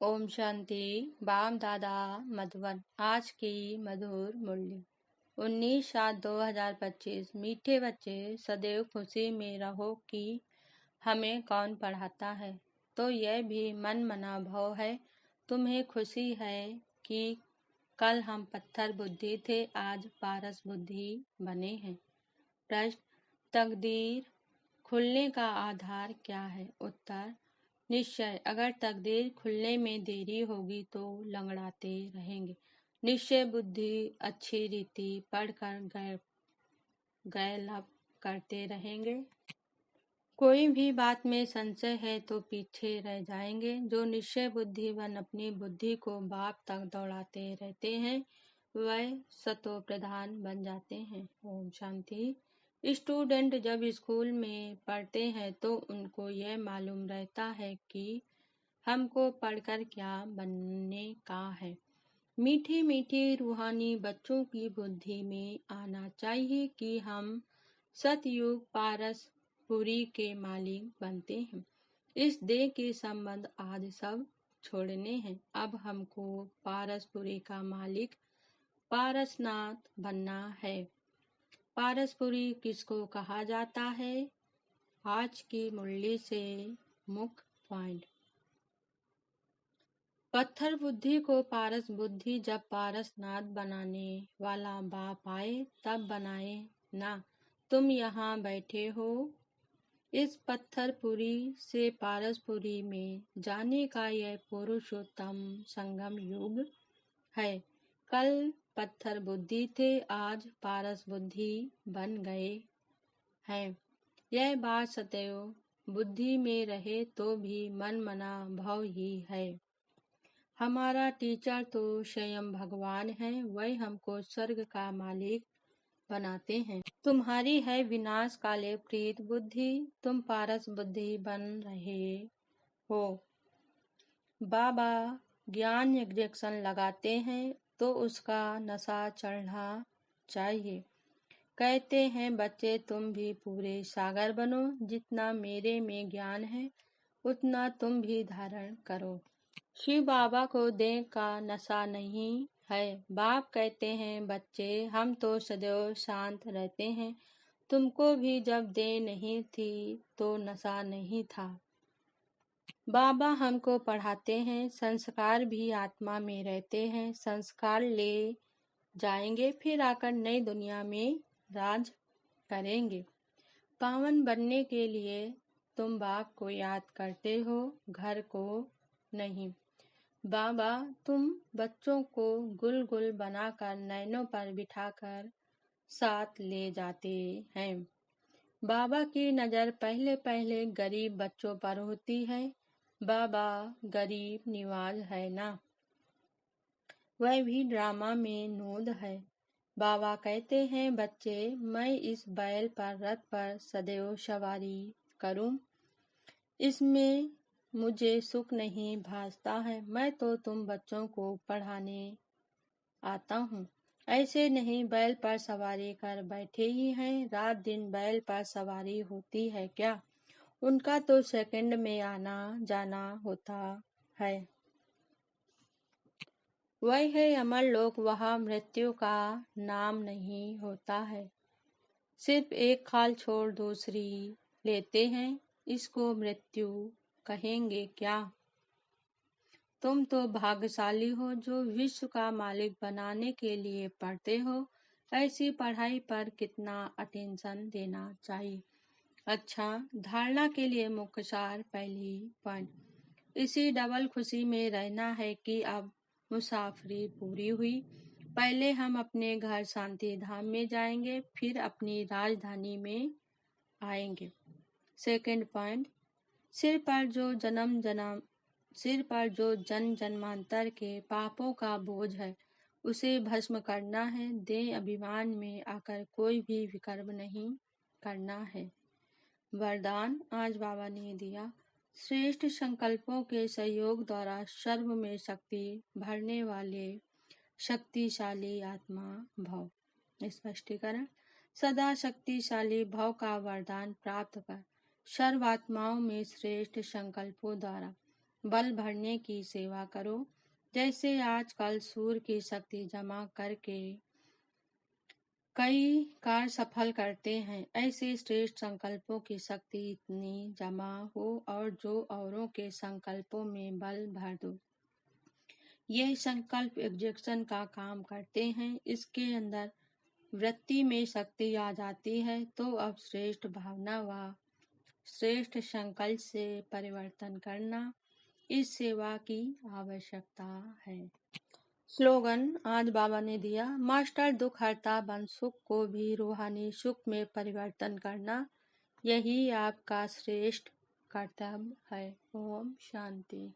ओम शांति। बाप दादा मधुबन। आज की मधुर मुरली 19/7/2025। मीठे बच्चे, सदैव खुशी में रहो कि हमें कौन पढ़ाता है। तो यह भी मन मना भाव है। तुम्हें खुशी है कि कल हम पत्थर बुद्धि थे, आज पारस बुद्धि बने हैं। प्रश्न: तकदीर खुलने का आधार क्या है? उत्तर: निश्चय। अगर तकदीर खुलने में देरी होगी तो लंगड़ाते रहेंगे। निश्चय बुद्धि अच्छी रीति पढ़कर गैलब करते रहेंगे। कोई भी बात में संशय है तो पीछे रह जाएंगे। जो निश्चय बुद्धिवन अपनी बुद्धि को बाप तक दौड़ाते रहते हैं वह सतो प्रधान बन जाते हैं। ओम शांति। स्टूडेंट जब स्कूल में पढ़ते हैं तो उनको यह मालूम रहता है कि हमको पढ़कर क्या बनने का है। मीठी मीठी रूहानी बच्चों की बुद्धि में आना चाहिए कि हम सतयुग पारसपुरी के मालिक बनते हैं। इस देह के संबंध आदि सब छोड़ने हैं। अब हमको पारसपुरी का मालिक पारसनाथ बनना है। पारसपुरी किसको कहा जाता है? आज की मुरली से मुख्य पॉइंट: पत्थर बुद्धि को पारस बुद्धि जब पारसनाथ बनाने वाला बाप आए तब बनाए ना। तुम यहाँ बैठे हो। इस पत्थरपुरी से पारसपुरी में जाने का यह पुरुषोत्तम संगम युग है। कल पत्थर बुद्धि थे, आज पारस बुद्धि बन गए हैं। यह बात सदैव बुद्धि में रहे तो भी मन मना भाव ही है। हमारा टीचर तो स्वयं भगवान है, वही हमको स्वर्ग का मालिक बनाते हैं। तुम्हारी है विनाश काले प्रीत बुद्धि, तुम पारस बुद्धि बन रहे हो। बाबा ज्ञान इंजेक्शन लगाते हैं तो उसका नशा चढ़ना चाहिए। कहते हैं बच्चे तुम भी पूरे सागर बनो, जितना मेरे में ज्ञान है उतना तुम भी धारण करो। शिव बाबा को देह का नशा नहीं है। बाप कहते हैं बच्चे हम तो सदैव शांत रहते हैं। तुमको भी जब देह नहीं थी तो नशा नहीं था। बाबा हमको पढ़ाते हैं संस्कार भी आत्मा में रहते हैं। संस्कार ले जाएंगे फिर आकर नई दुनिया में राज करेंगे। पावन बनने के लिए तुम बाप को याद करते हो, घर को नहीं। बाबा तुम बच्चों को गुल गुल बनाकर नैनों पर बिठाकर साथ ले जाते हैं। बाबा की नज़र पहले पहले गरीब बच्चों पर होती है। बाबा गरीब निवाज है ना, वह भी ड्रामा में नूद है। बाबा कहते हैं बच्चे मैं इस बैल पर रथ पर सदैव सवारी करूं, इसमें मुझे सुख नहीं भासता है। मैं तो तुम बच्चों को पढ़ाने आता हूँ। ऐसे नहीं बैल पर सवारी कर बैठे ही हैं। रात दिन बैल पर सवारी होती है क्या? उनका तो सेकंड में आना जाना होता है। वह है अमर लोक, वहाँ मृत्यु का नाम नहीं होता है। सिर्फ एक खाल छोड़ दूसरी लेते हैं, इसको मृत्यु कहेंगे क्या? तुम तो भाग्यशाली हो जो विश्व का मालिक बनाने के लिए पढ़ते हो। ऐसी पढ़ाई पर कितना अटेंशन देना चाहिए। अच्छा, धारणा के लिए मुख्य सार पहली पॉइंट: इसी डबल खुशी में रहना है कि अब मुसाफरी पूरी हुई। पहले हम अपने घर शांति धाम में जाएंगे, फिर अपनी राजधानी में आएंगे। सेकंड पॉइंट: सिर पर जो जन्म जन्मांतर के पापों का बोझ है उसे भस्म करना है। देह अभिमान में आकर कोई भी विकर्म नहीं करना है। वरदान आज बाबा ने दिया: श्रेष्ठ संकल्पों के सहयोग द्वारा सर्व में शक्ति भरने वाले शक्तिशाली आत्मा भव। स्पष्टीकरण: सदा शक्तिशाली भव का वरदान प्राप्त कर सर्वात्माओं में श्रेष्ठ संकल्पों द्वारा बल भरने की सेवा करो। जैसे आजकल सूर्य की शक्ति जमा करके कई कार्य सफल करते हैं, ऐसे श्रेष्ठ संकल्पों की शक्ति इतनी जमा हो और जो औरों के संकल्पों में बल भर दो। ये संकल्प एग्जेक्शन का काम करते हैं। इसके अंदर वृत्ति में शक्ति आ जाती है तो अब श्रेष्ठ भावना व श्रेष्ठ संकल्प से परिवर्तन करना इस सेवा की आवश्यकता है। स्लोगन आज बाबा ने दिया, मास्टर दुख हरता बन सुख को भी रूहानी सुख में परिवर्तन करना यही आपका श्रेष्ठ कर्तव्य है। ओम शांति।